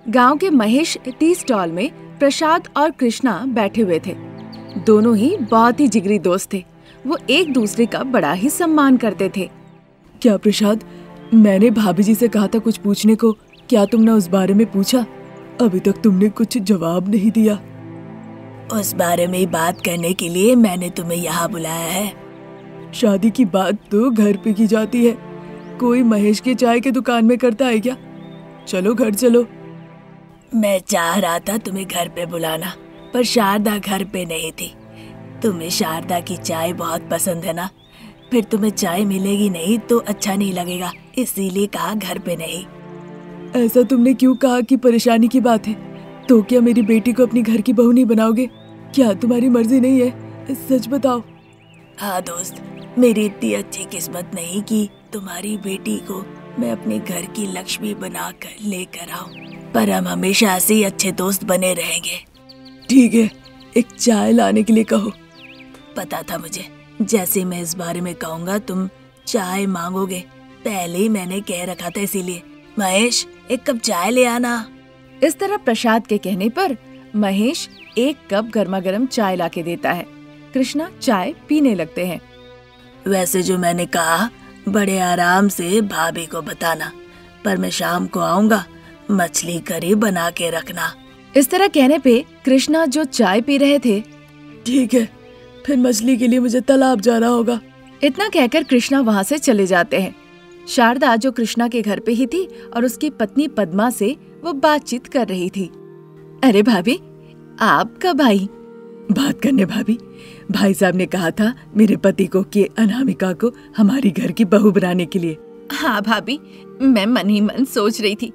गांव के Mahesh tea stall में प्रसाद और कृष्णा बैठे हुए थे। दोनों ही बहुत ही जिगरी दोस्त थे। वो एक दूसरे का बड़ा ही सम्मान करते थे। क्या प्रसाद, मैंने भाभी जी से कहा था कुछ पूछने को, क्या तुमने उस बारे में पूछा? अभी तक तुमने कुछ जवाब नहीं दिया। उस बारे में बात करने के लिए मैंने तुम्हें यहाँ बुलाया है। शादी की बात तो घर पे की जाती है, कोई महेश के चाय के दुकान में करता है क्या? चलो घर चलो। मैं चाह रहा था तुम्हें घर पे बुलाना, पर शारदा घर पे नहीं थी। तुम्हें शारदा की चाय बहुत पसंद है ना, फिर तुम्हें चाय मिलेगी नहीं तो अच्छा नहीं लगेगा, इसीलिए कहा घर पे नहीं। ऐसा तुमने क्यों कहा कि परेशानी की बात है? तो क्या मेरी बेटी को अपनी घर की बहू नहीं बनाओगे? क्या तुम्हारी मर्जी नहीं है? सच बताओ। हाँ दोस्त, मेरी इतनी अच्छी किस्मत नहीं कि तुम्हारी बेटी को मैं अपने घर की लक्ष्मी बनाकर लेकर आऊं, पर हम हमेशा ऐसे ही अच्छे दोस्त बने रहेंगे। ठीक है, एक चाय लाने के लिए कहो। पता था मुझे, जैसे मैं इस बारे में कहूँगा तुम चाय मांगोगे। पहले ही मैंने कह रखा था, इसीलिए। महेश, एक कप चाय ले आना। इस तरह प्रसाद के कहने पर महेश एक कप गर्मा गर्म चाय लाके देता है। कृष्णा चाय पीने लगते हैं। वैसे जो मैंने कहा बड़े आराम से भाभी को बताना, पर मैं शाम को आऊँगा, मछली करी बना के रखना। इस तरह कहने पे कृष्णा जो चाय पी रहे थे, ठीक है, फिर मछली के लिए मुझे तालाब जाना होगा। इतना कहकर कृष्णा वहाँ से चले जाते हैं। शारदा जो कृष्णा के घर पे ही थी और उसकी पत्नी पद्मा से वो बातचीत कर रही थी। अरे भाभी, आप कब आई? बात करने भाभी, भाई साहब ने कहा था मेरे पति को कि अनामिका को हमारी घर की बहू बनाने के लिए। हाँ भाभी, मैं मन ही मन सोच रही थी,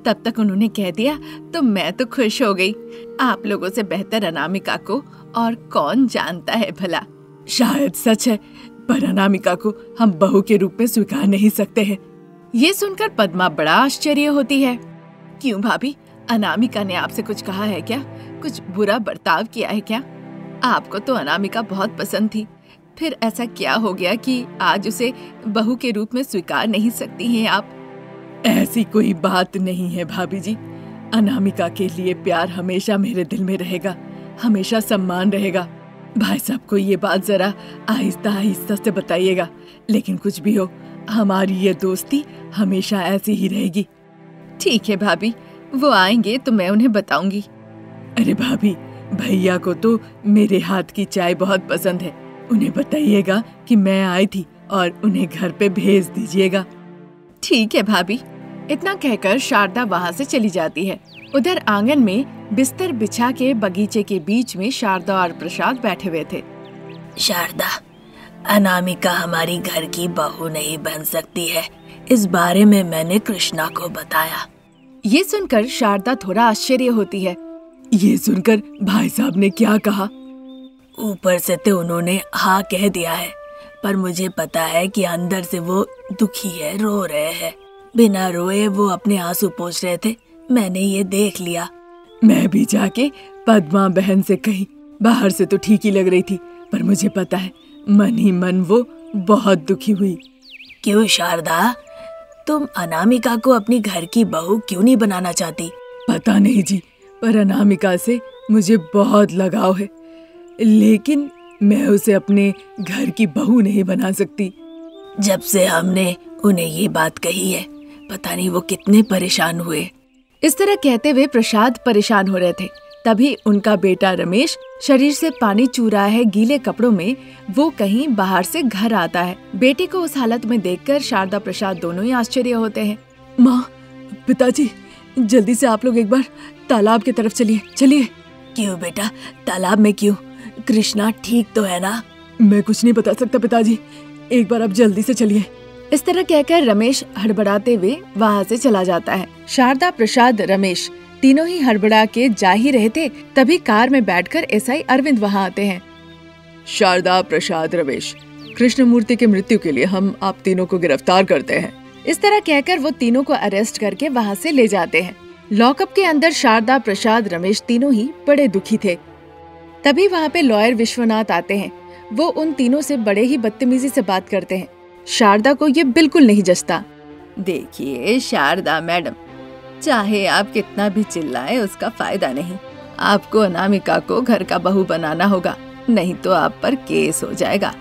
तब तक उन्होंने कह दिया तो मैं तो खुश हो गई। आप लोगों से बेहतर अनामिका को और कौन जानता है भला। शायद सच है, पर अनामिका को हम बहू के रूप में स्वीकार नहीं सकते हैं। ये सुनकर पद्मा बड़ा आश्चर्य होती है। क्यों भाभी, अनामिका ने आपसे कुछ कहा है क्या? कुछ बुरा बर्ताव किया है क्या? आपको तो अनामिका बहुत पसंद थी, फिर ऐसा क्या हो गया कि आज उसे बहू के रूप में स्वीकार नहीं सकती हैं आप? ऐसी कोई बात नहीं है भाभी जी, अनामिका के लिए प्यार हमेशा मेरे दिल में रहेगा, हमेशा सम्मान रहेगा। भाई साहब को ये बात जरा आहिस्ता आहिस्ता से बताइएगा, लेकिन कुछ भी हो हमारी ये दोस्ती हमेशा ऐसी ही रहेगी। ठीक है भाभी, वो आएंगे तो मैं उन्हें बताऊंगी। अरे भाभी, भैया को तो मेरे हाथ की चाय बहुत पसंद है, उन्हें बताइएगा कि मैं आई थी और उन्हें घर पे भेज दीजिएगा। ठीक है भाभी। इतना कहकर शारदा वहाँ से चली जाती है। उधर आंगन में बिस्तर बिछा के बगीचे के बीच में शारदा और प्रसाद बैठे हुए थे। शारदा, अनामिका हमारी घर की बहू नहीं बन सकती है, इस बारे में मैंने कृष्णा को बताया। ये सुनकर शारदा थोड़ा आश्चर्य होती है। ये सुनकर भाई साहब ने क्या कहा? ऊपर से तो उन्होंने हाँ कह दिया है, पर मुझे पता है कि अंदर से वो दुखी है, रो रहे हैं। बिना रोए वो अपने आंसू पोंछ रहे थे, मैंने ये देख लिया। मैं भी जाके पद्मा बहन से कही, बाहर से तो ठीक ही लग रही थी, पर मुझे पता है मन ही मन वो बहुत दुखी हुई। क्यों शारदा, तुम अनामिका को अपनी घर की बहू क्यों नहीं बनाना चाहती? पता नहीं जी, पर अनामिका से मुझे बहुत लगाव है, लेकिन मैं उसे अपने घर की बहू नहीं बना सकती। जब से हमने उन्हें ये बात कही है, पता नहीं वो कितने परेशान हुए। इस तरह कहते हुए प्रसाद परेशान हो रहे थे। तभी उनका बेटा रमेश शरीर से पानी चू रहा है गीले कपड़ों में। वो कहीं बाहर से घर आता है। बेटे को उस हालत में देखकर शारदा प्रसाद दोनों ही आश्चर्य होते हैं। माँ, पिताजी, जल्दी से आप लोग एक बार तालाब की तरफ चलिए। चलिए। क्यों बेटा, तालाब में क्यों? कृष्णा ठीक तो है ना? मैं कुछ नहीं बता सकता पिताजी, एक बार आप जल्दी से चलिए। इस तरह कहकर रमेश हड़बड़ाते हुए वहाँ से चला जाता है। शारदा, प्रसाद, रमेश तीनों ही हड़बड़ा के जा ही रहे थे, तभी कार में बैठकर एसआई अरविंद वहाँ आते हैं। शारदा, प्रसाद, रमेश, कृष्णमूर्ति की मृत्यु के लिए हम आप तीनों को गिरफ्तार करते हैं। इस तरह कहकर वो तीनों को अरेस्ट करके वहाँ से ले जाते हैं। लॉकअप के अंदर शारदा, प्रसाद, रमेश तीनों ही बड़े दुखी थे। तभी वहाँ पे लॉयर विश्वनाथ आते हैं। वो उन तीनों से बड़े ही बदतमीजी से बात करते हैं। शारदा को ये बिल्कुल नहीं जचता। देखिए शारदा मैडम, चाहे आप कितना भी चिल्लाएं उसका फायदा नहीं। आपको अनामिका को घर का बहू बनाना होगा, नहीं तो आप पर केस हो जाएगा।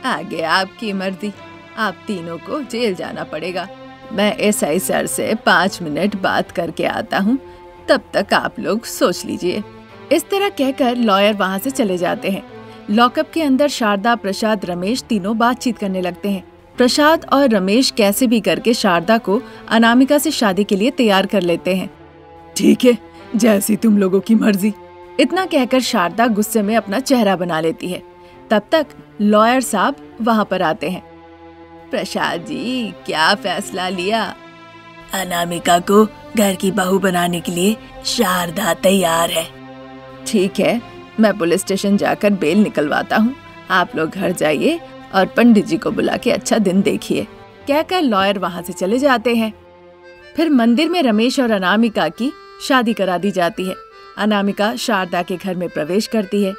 आगे आपकी मर्जी, आप तीनों को जेल जाना पड़ेगा। मैं एसआई सर से 5 मिनट बात करके आता हूँ, तब तक आप लोग सोच लीजिए। इस तरह कहकर लॉयर वहाँ से चले जाते हैं। लॉकअप के अंदर शारदा, प्रसाद, रमेश तीनों बातचीत करने लगते हैं। प्रसाद और रमेश कैसे भी करके शारदा को अनामिका से शादी के लिए तैयार कर लेते हैं। ठीक है, जैसी तुम लोगों की मर्जी। इतना कहकर शारदा गुस्से में अपना चेहरा बना लेती है। तब तक लॉयर साहब वहाँ पर आते हैं। प्रसाद जी, क्या फैसला लिया? अनामिका को घर की बहू बनाने के लिए शारदा तैयार है। ठीक है, मैं पुलिस स्टेशन जाकर बेल निकलवाता हूँ। आप लोग घर जाइए और पंडित जी को बुला के अच्छा दिन देखिए। कहकर लॉयर वहाँ से चले जाते हैं। फिर मंदिर में रमेश और अनामिका की शादी करा दी जाती है। अनामिका शारदा के घर में प्रवेश करती है,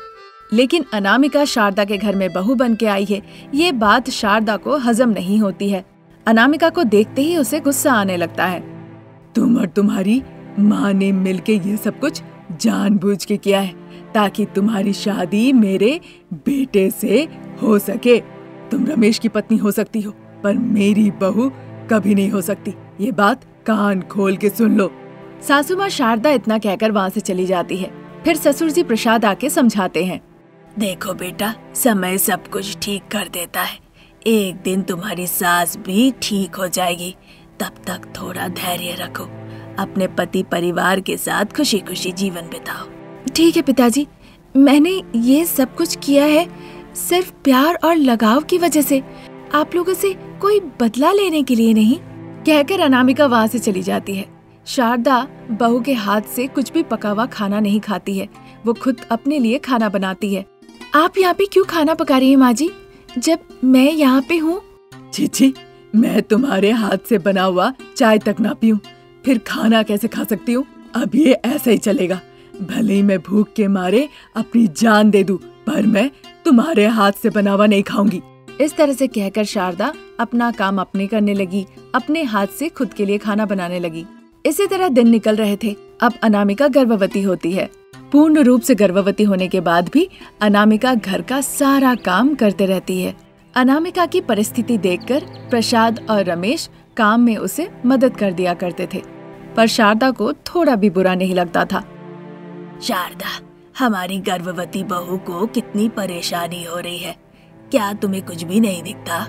लेकिन अनामिका शारदा के घर में बहू बन के आई है, ये बात शारदा को हजम नहीं होती है। अनामिका को देखते ही उसे गुस्सा आने लगता है। तुम और तुम्हारी माँ ने मिलके ये सब कुछ जानबूझ के किया है ताकि तुम्हारी शादी मेरे बेटे से हो सके। तुम रमेश की पत्नी हो सकती हो, पर मेरी बहू कभी नहीं हो सकती। ये बात कान खोल के सुन लो। सासू माँ शारदा इतना कहकर वहाँ से चली जाती है। फिर ससुर जी प्रसाद आके समझाते हैं। देखो बेटा, समय सब कुछ ठीक कर देता है। एक दिन तुम्हारी सास भी ठीक हो जाएगी। तब तक थोड़ा धैर्य रखो। अपने पति परिवार के साथ खुशी खुशी जीवन बिताओ। ठीक है पिताजी, मैंने ये सब कुछ किया है सिर्फ प्यार और लगाव की वजह से, आप लोगों से कोई बदला लेने के लिए नहीं। कहकर अनामिका वहाँ से चली जाती है। शारदा बहू के हाथ से कुछ भी पका हुआ खाना नहीं खाती है, वो खुद अपने लिए खाना बनाती है। आप यहाँ पे क्यों खाना पका रही हैं माँ जी, जब मैं यहाँ पे हूँ? छी, मैं तुम्हारे हाथ से बना हुआ चाय तक ना पीऊं, फिर खाना कैसे खा सकती हूँ? अब ये ऐसा ही चलेगा। भले ही मैं भूख के मारे अपनी जान दे दूं, पर मैं तुम्हारे हाथ से बना हुआ नहीं खाऊंगी। इस तरह से कहकर शारदा अपना काम अपने करने लगी, अपने हाथ से खुद के लिए खाना बनाने लगी। इसी तरह दिन निकल रहे थे। अब अनामिका गर्भवती होती है। पूर्ण रूप से गर्भवती होने के बाद भी अनामिका घर का सारा काम करते रहती है। अनामिका की परिस्थिति देखकर प्रसाद और रमेश काम में उसे मदद कर दिया करते थे, पर शारदा को थोड़ा भी बुरा नहीं लगता था। शारदा, हमारी गर्भवती बहू को कितनी परेशानी हो रही है, क्या तुम्हें कुछ भी नहीं दिखता?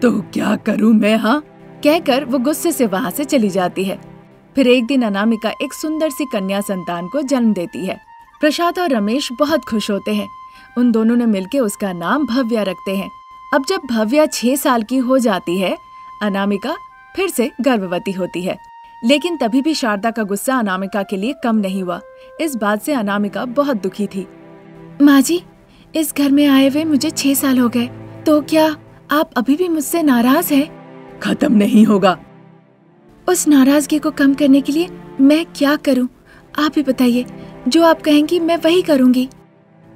तो क्या करूं मैं? हाँ, कहकर वो गुस्से से वहाँ से चली जाती है। फिर एक दिन अनामिका एक सुंदर सी कन्या संतान को जन्म देती है। प्रसाद और रमेश बहुत खुश होते हैं। उन दोनों ने मिलकर उसका नाम भव्या रखते हैं। अब जब भव्या 6 साल की हो जाती है, अनामिका फिर से गर्भवती होती है। लेकिन तभी भी शारदा का गुस्सा अनामिका के लिए कम नहीं हुआ। इस बात से अनामिका बहुत दुखी थी। माँ जी, इस घर में आए हुए मुझे 6 साल हो गए, तो क्या आप अभी भी मुझसे नाराज हैं? खत्म नहीं होगा। उस नाराजगी को कम करने के लिए मैं क्या करूं? आप ही बताइए। जो आप कहेंगी मैं वही करूंगी।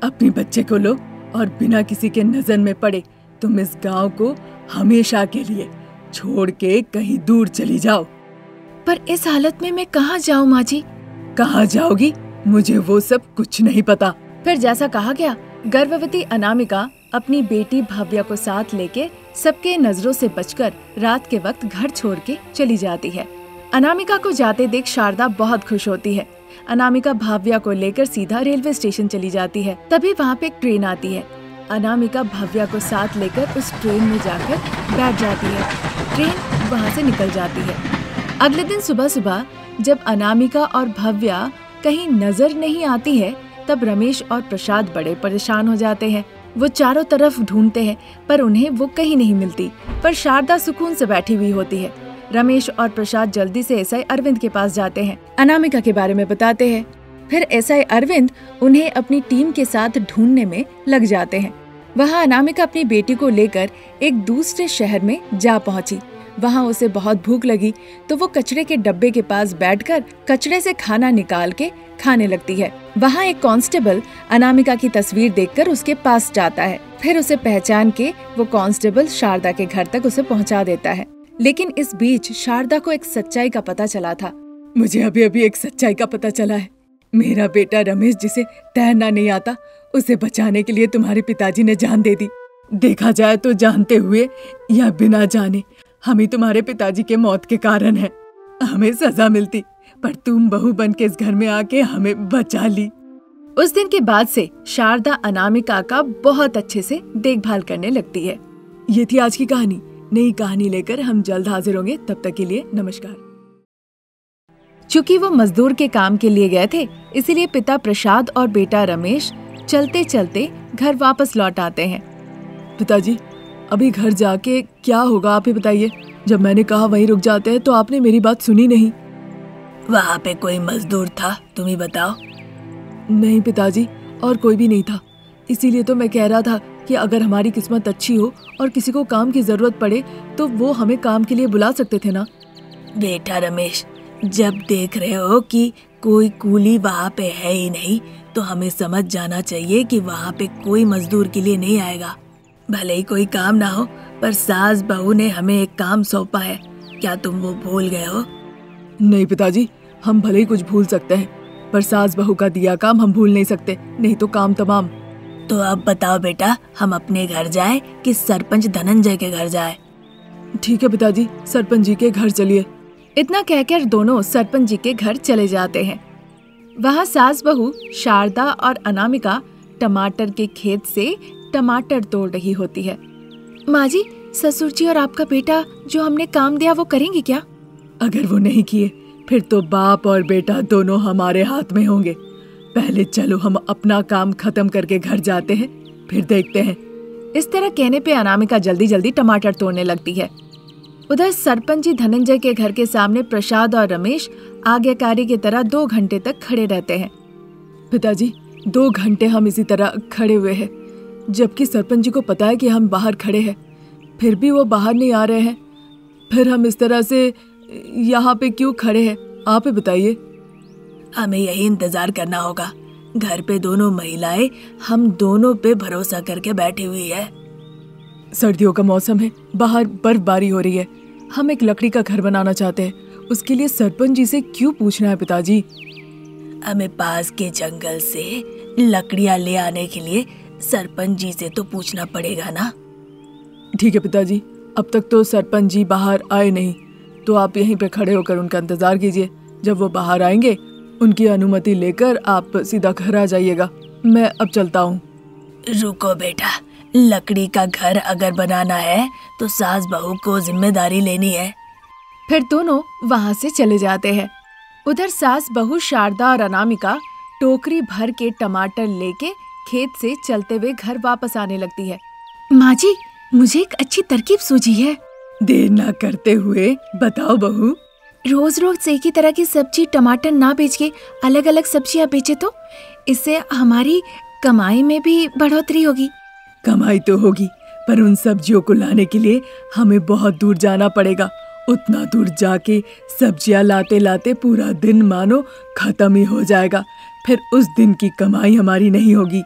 अपने बच्चे को लो और बिना किसी के नजर में पड़े तुम इस गांव को हमेशा के लिए छोड़ के कहीं दूर चली जाओ। पर इस हालत में मैं कहाँ जाऊँ माँ जी? कहाँ जाओगी? मुझे वो सब कुछ नहीं पता। फिर जैसा कहा गया, गर्भवती अनामिका अपनी बेटी भव्या को साथ लेके सबके नजरों से बचकर रात के वक्त घर छोड़ के चली जाती है। अनामिका को जाते देख शारदा बहुत खुश होती है। अनामिका भव्या को लेकर सीधा रेलवे स्टेशन चली जाती है। तभी वहाँ पे एक ट्रेन आती है। अनामिका भव्या को साथ लेकर उस ट्रेन में जाकर बैठ जाती है। ट्रेन वहाँ से निकल जाती है। अगले दिन सुबह सुबह जब अनामिका और भव्या कहीं नजर नहीं आती है, तब रमेश और प्रसाद बड़े परेशान हो जाते हैं। वो चारों तरफ ढूंढते हैं, पर उन्हें वो कहीं नहीं मिलती। पर शारदा सुकून से बैठी हुई होती है। रमेश और प्रसाद जल्दी से एसआई अरविंद के पास जाते हैं, अनामिका के बारे में बताते हैं। फिर एसआई अरविंद उन्हें अपनी टीम के साथ ढूंढने में लग जाते हैं। वहाँ अनामिका अपनी बेटी को लेकर एक दूसरे शहर में जा पहुंची। वहाँ उसे बहुत भूख लगी, तो वो कचरे के डब्बे के पास बैठकर कचरे से खाना निकाल के खाने लगती है। वहाँ एक कांस्टेबल अनामिका की तस्वीर देखकर उसके पास जाता है। फिर उसे पहचान के वो कांस्टेबल शारदा के घर तक उसे पहुँचा देता है। लेकिन इस बीच शारदा को एक सच्चाई का पता चला था। मुझे अभी अभी एक सच्चाई का पता चला है। मेरा बेटा रमेश, जिसे तैरना नहीं आता, उसे बचाने के लिए तुम्हारे पिताजी ने जान दे दी। देखा जाए तो जानते हुए या बिना जाने हम ही तुम्हारे पिताजी के मौत के कारण हैं। हमें सजा मिलती, पर तुम बहू बन के इस घर में आके हमें बचा ली। उस दिन के बाद से शारदा अनामिका का बहुत अच्छे से देखभाल करने लगती है। ये थी आज की कहानी। नई कहानी लेकर हम जल्द हाजिर होंगे। तब तक के लिए नमस्कार। चूंकि वो मजदूर के काम के लिए गए थे, इसीलिए पिता प्रसाद और बेटा रमेश चलते चलते घर वापस लौट आते हैं। पिताजी, अभी घर जाके क्या होगा आप ही बताइए। जब मैंने कहा वहीं रुक जाते हैं तो आपने मेरी बात सुनी नहीं। वहाँ पे कोई मजदूर था, तुम ही बताओ। नहीं पिताजी, और कोई भी नहीं था। इसीलिए तो मैं कह रहा था कि अगर हमारी किस्मत अच्छी हो और किसी को काम की जरूरत पड़े तो वो हमें काम के लिए बुला सकते थे ना। बेटा रमेश, जब देख रहे हो कि कोई कूली वहाँ पे है ही नहीं, तो हमें समझ जाना चाहिए कि वहाँ पे कोई मजदूर के लिए नहीं आएगा। भले ही कोई काम ना हो, पर सास बहू ने हमें एक काम सौंपा है। क्या तुम वो भूल गए हो? नहीं पिताजी, हम भले ही कुछ भूल सकते हैं, पर सास बहू का दिया काम हम भूल नहीं सकते, नहीं तो काम तमाम। तो अब बताओ बेटा, हम अपने घर जाए कि सरपंच धनंजय के घर जाए? ठीक है पिताजी, सरपंच जी के घर चलिए। इतना कहकर दोनों सरपंच जी के घर चले जाते हैं। वहाँ सास बहू शारदा और अनामिका टमाटर के खेत से टमाटर तोड़ रही होती है। माँ जी, ससुर जी और आपका बेटा जो हमने काम दिया वो करेंगे क्या? अगर वो नहीं किए फिर तो बाप और बेटा दोनों हमारे हाथ में होंगे। पहले चलो हम अपना काम खत्म करके घर जाते हैं, फिर देखते हैं। इस तरह कहने पे अनामिका जल्दी जल्दी टमाटर तोड़ने लगती है। उधर सरपंच जी धनंजय के घर के सामने प्रसाद और रमेश आज्ञाकारी की तरह 2 घंटे तक खड़े रहते हैं। पिताजी, 2 घंटे हम इसी तरह खड़े हुए हैं, जबकि सरपंच जी को पता है कि हम बाहर खड़े हैं, फिर भी वो बाहर नहीं आ रहे हैं। फिर हम इस तरह से यहाँ पे क्यों खड़े हैं, आप ही बताइए। हमें यही इंतजार करना होगा। घर पे दोनों महिलाएं हम दोनों पे भरोसा करके बैठी हुई है। सर्दियों का मौसम है, बाहर बर्फबारी हो रही है। हम एक लकड़ी का घर बनाना चाहते हैं, उसके लिए सरपंच जी से क्यों पूछना है पिताजी? हमें पास के जंगल से लकड़ियां ले आने के लिए सरपंच जी से तो पूछना पड़ेगा ना। ठीक है पिताजी, अब तक तो सरपंच जी बाहर आए नहीं, तो आप यहीं पे खड़े होकर उनका इंतजार कीजिए। जब वो बाहर आएंगे उनकी अनुमति लेकर आप सीधा घर आ जाइएगा। मैं अब चलता हूँ। रुको बेटा, लकड़ी का घर अगर बनाना है तो सास बहू को जिम्मेदारी लेनी है। फिर दोनों वहाँ से चले जाते हैं। उधर सास बहू शारदा और अनामिका टोकरी भर के टमाटर लेके खेत से चलते हुए घर वापस आने लगती है। माँ जी, मुझे एक अच्छी तरकीब सूझी है। देर ना करते हुए बताओ बहू। रोज रोज एक ही तरह की सब्जी टमाटर ना बेच के अलग अलग सब्जियाँ बेचे तो इससे हमारी कमाई में भी बढ़ोतरी होगी। कमाई तो होगी, पर उन सब्जियों को लाने के लिए हमें बहुत दूर जाना पड़ेगा। उतना दूर जाके सब्जियां लाते लाते पूरा दिन मानो खत्म ही हो जाएगा। फिर उस दिन की कमाई हमारी नहीं होगी।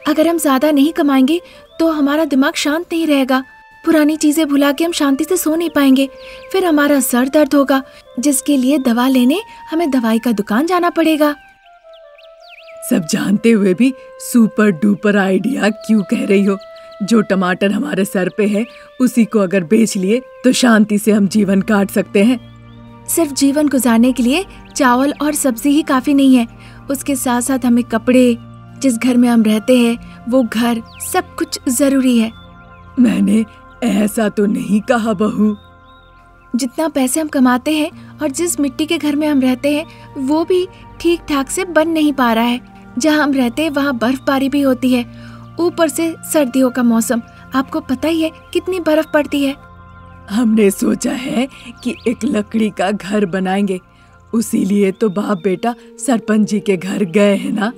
अगर हम ज्यादा नहीं कमाएंगे तो हमारा दिमाग शांत नहीं रहेगा। पुरानी चीजें भुला के हम शांति से सो नहीं पाएंगे। फिर हमारा सर दर्द होगा, जिसके लिए दवा लेने हमें दवाई का दुकान जाना पड़ेगा। सब जानते हुए भी सुपर डुपर आइडिया क्यों कह रही हो? जो टमाटर हमारे सर पे है उसी को अगर बेच लिए तो शांति से हम जीवन काट सकते हैं। सिर्फ जीवन गुजारने के लिए चावल और सब्जी ही काफी नहीं है, उसके साथ साथ हमें कपड़े, जिस घर में हम रहते हैं वो घर, सब कुछ जरूरी है। मैंने ऐसा तो नहीं कहा बहू। जितना पैसे हम कमाते हैं और जिस मिट्टी के घर में हम रहते हैं वो भी ठीक ठाक से बन नहीं पा रहा है। जहाँ हम रहते हैं वहाँ बर्फबारी भी होती है, ऊपर से सर्दियों का मौसम, आपको पता ही है कितनी बर्फ पड़ती है। हमने सोचा है कि एक लकड़ी का घर बनाएंगे, उसी लिए तो बाप बेटा सरपंच जी के घर गए हैं ना।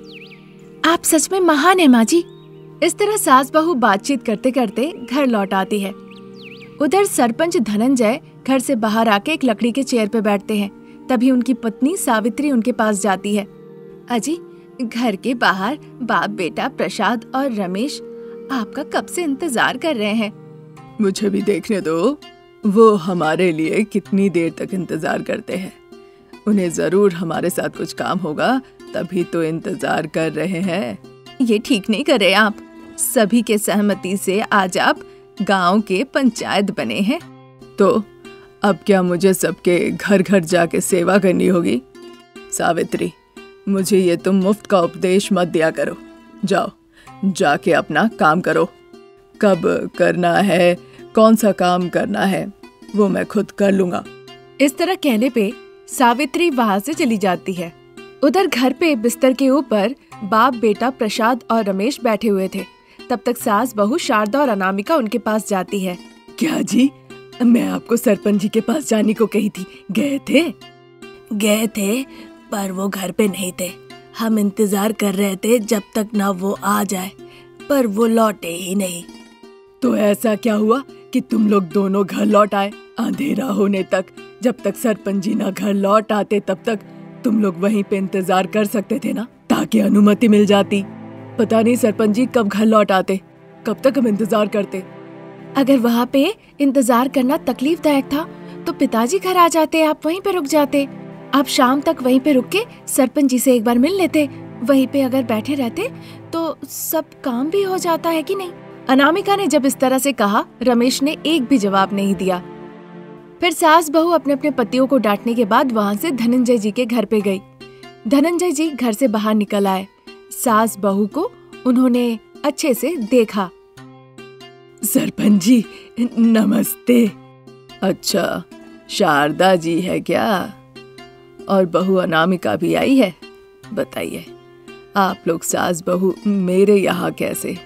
आप सच में महान है माँ जी। इस तरह सास बहू बातचीत करते करते घर लौट आती है। उधर सरपंच धनंजय घर से बाहर आके एक लकड़ी के चेयर पे बैठते हैं। तभी उनकी पत्नी सावित्री उनके पास जाती है। अजी, घर के बाहर बाप बेटा प्रसाद और रमेश आपका कब से इंतजार कर रहे हैं। मुझे भी देखने दो, वो हमारे लिए कितनी देर तक इंतजार करते हैं। उन्हें जरूर हमारे साथ कुछ काम होगा, तभी तो इंतजार कर रहे हैं। ये ठीक नहीं कर रहे आप। सभी के सहमति से आज आप गांव के पंचायत बने हैं। तो अब क्या मुझे सबके घर घर जाके सेवा करनी होगी? सावित्री, मुझे ये तुम मुफ्त का उपदेश मत दिया करो। जाओ, जाके अपना काम करो। कब करना है, कौन सा काम करना है, वो मैं खुद कर लूंगा। इस तरह कहने पे सावित्री वहाँ से चली जाती है। उधर घर पे बिस्तर के ऊपर बाप बेटा प्रसाद और रमेश बैठे हुए थे। तब तक सास बहू शारदा और अनामिका उनके पास जाती है। क्या जी, मैं आपको सरपंच जी के पास जाने को कही थी, गए थे? गए थे, पर वो घर पे नहीं थे। हम इंतजार कर रहे थे जब तक ना वो आ जाए, पर वो लौटे ही नहीं। तो ऐसा क्या हुआ कि तुम लोग दोनों घर लौट आए? अंधेरा होने तक, जब तक सरपंच जी ना घर लौट आते तब तक तुम लोग वहीं पे इंतजार कर सकते थे ना, ताकि अनुमति मिल जाती। पता नहीं सरपंच जी कब घर लौट आते, कब तक हम इंतजार करते। अगर वहाँ पे इंतजार करना तकलीफदायक था तो पिताजी घर आ जाते, आप वहीं पे रुक जाते। आप शाम तक वहीं पे रुक के सरपंच जी से एक बार मिल लेते। वहीं पे अगर बैठे रहते तो सब काम भी हो जाता है कि नहीं? अनामिका ने जब इस तरह से कहा, रमेश ने एक भी जवाब नहीं दिया। फिर सास बहू अपने अपने पतियों को डांटने के बाद वहाँ से धनंजय जी के घर पे गई। धनंजय जी घर से बाहर निकल आए। सास बहू को उन्होंने अच्छे से देखा। सरपंच जी नमस्ते। अच्छा, शारदा जी है क्या? और बहू अनामिका भी आई है? बताइए, आप लोग सास बहू मेरे यहाँ कैसे?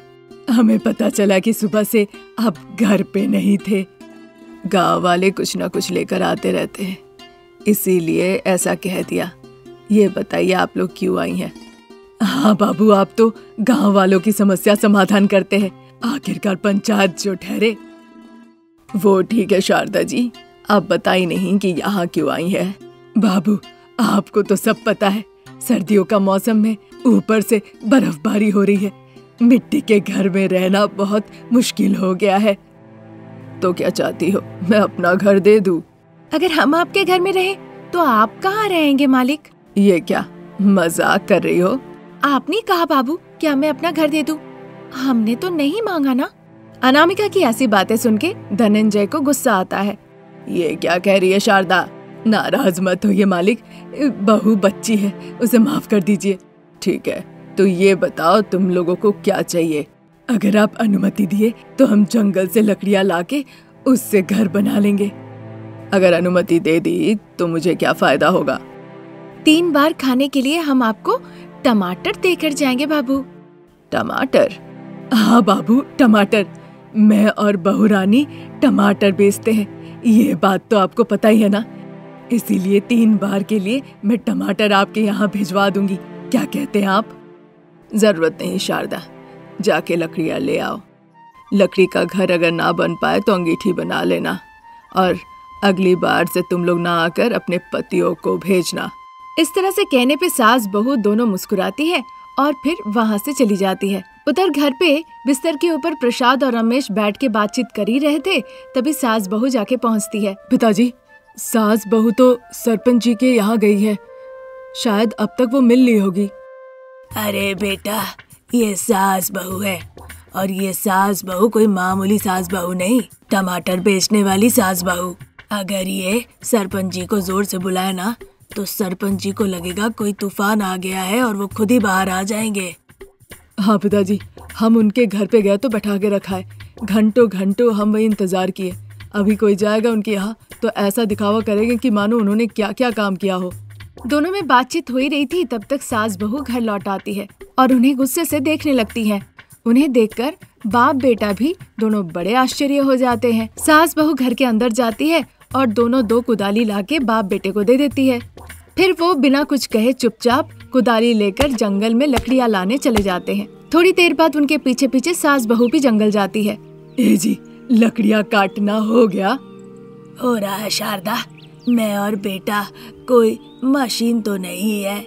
हमें पता चला कि सुबह से आप घर पे नहीं थे। गांव वाले कुछ ना कुछ लेकर आते रहते हैं, इसीलिए ऐसा कह दिया। ये बताइए आप लोग क्यों आई हैं? हाँ बाबू, आप तो गांव वालों की समस्या समाधान करते हैं, आखिरकार पंचायत जो ठहरे। वो ठीक है शारदा जी, आप बताई नहीं कि यहाँ क्यों आई है। बाबू, आपको तो सब पता है, सर्दियों का मौसम में ऊपर से बर्फबारी हो रही है, मिट्टी के घर में रहना बहुत मुश्किल हो गया है। तो क्या चाहती हो, मैं अपना घर दे दूं? अगर हम आपके घर में रहे तो आप कहाँ रहेंगे मालिक? ये क्या मजाक कर रही हो? आपने कहा बाबू, क्या मैं अपना घर दे दूं? हमने तो नहीं मांगा ना। अनामिका की ऐसी बातें सुन के धनंजय को गुस्सा आता है। ये क्या कह रही है शारदा? नाराज मत होइए मालिक, बहू बच्ची है, उसे माफ कर दीजिए। ठीक है, तो ये बताओ तुम लोगों को क्या चाहिए? अगर आप अनुमति दिए तो हम जंगल से लकड़ियाँ लाके उससे घर बना लेंगे। अगर अनुमति दे दी तो मुझे क्या फायदा होगा? 3 बार खाने के लिए हम आपको टमाटर देकर जाएंगे बाबू। टमाटर? हाँ बाबू, टमाटर। मैं और बहू रानी टमाटर बेचते हैं, ये बात तो आपको पता ही है ना। इसीलिए 3 बार के लिए मैं टमाटर आपके यहाँ भिजवा दूंगी। क्या कहते हैं आप? जरूरत नहीं शारदा, जाके लकड़ियाँ ले आओ। लकड़ी का घर अगर ना बन पाए तो अंगीठी बना लेना, और अगली बार से तुम लोग ना आकर अपने पतियों को भेजना। इस तरह से कहने पे सास बहू दोनों मुस्कुराती है और फिर वहाँ से चली जाती है। उधर घर पे बिस्तर के ऊपर प्रसाद और रमेश बैठ के बातचीत कर ही रहे थे, तभी सास बहू जाके पहुँचती है। पिताजी, सास बहू तो सरपंच जी के यहाँ गई है, शायद अब तक वो मिल ली होगी। अरे बेटा, ये सास बहू है, और ये सास बहू कोई मामूली सास बहू नहीं, टमाटर बेचने वाली सास बहू। अगर ये सरपंच जी को जोर से बुलाए ना तो सरपंच जी को लगेगा कोई तूफान आ गया है और वो खुद ही बाहर आ जाएंगे। हाँ पिताजी, हम उनके घर पे गए तो बैठा के रखा है, घंटों घंटों हम वही इंतजार किए। अभी कोई जाएगा उनके यहाँ तो ऐसा दिखावा करेंगे कि मानो उन्होंने क्या क्या काम किया हो। दोनों में बातचीत हो ही रही थी, तब तक सास बहू घर लौट आती है और उन्हें गुस्से से देखने लगती है। उन्हें देखकर बाप बेटा भी दोनों बड़े आश्चर्य हो जाते हैं। सास बहू घर के अंदर जाती है और दोनों 2 कुदाली लाके बाप बेटे को दे देती है। फिर वो बिना कुछ कहे चुपचाप कुदाली लेकर जंगल में लकड़ियाँ लाने चले जाते हैं। थोड़ी देर बाद उनके पीछे पीछे सास बहू भी जंगल जाती है। ए जी, लकड़ियाँ काटना हो गया? हो रहा है शारदा, मैं और बेटा कोई मशीन तो नहीं है।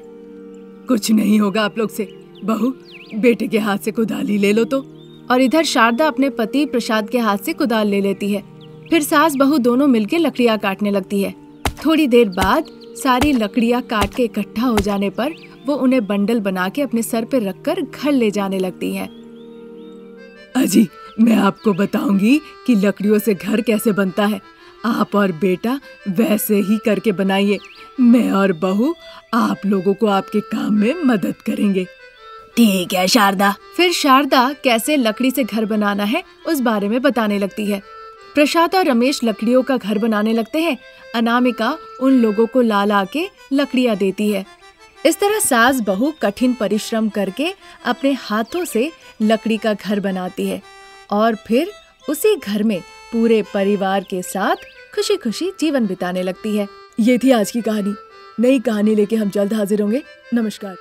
कुछ नहीं होगा आप लोग से। बहू, बेटे के हाथ से कुदाली ले लो तो। और इधर शारदा अपने पति प्रसाद के हाथ से कुदाल ले लेती है। फिर सास बहू दोनों मिलकर लकड़ियाँ काटने लगती है। थोड़ी देर बाद सारी लकड़ियाँ काट के इकट्ठा हो जाने पर वो उन्हें बंडल बना के अपने सर पे रखकर घर ले जाने लगती है। अजी, मैं आपको बताऊंगी कि लकड़ियों से घर कैसे बनता है। आप और बेटा वैसे ही करके बनाइए। मैं और बहू आप लोगों को आपके काम में मदद करेंगे। ठीक है शारदा। फिर शारदा कैसे लकड़ी से घर बनाना है उस बारे में बताने लगती है। प्रसाद और रमेश लकड़ियों का घर बनाने लगते हैं। अनामिका उन लोगों को ला ला के लकड़ियाँ देती है। इस तरह सास बहू कठिन परिश्रम करके अपने हाथों से लकड़ी का घर बनाती है और फिर उसी घर में पूरे परिवार के साथ खुशी खुशी जीवन बिताने लगती है। ये थी आज की कहानी। नई कहानी लेके हम जल्द हाजिर होंगे। नमस्कार।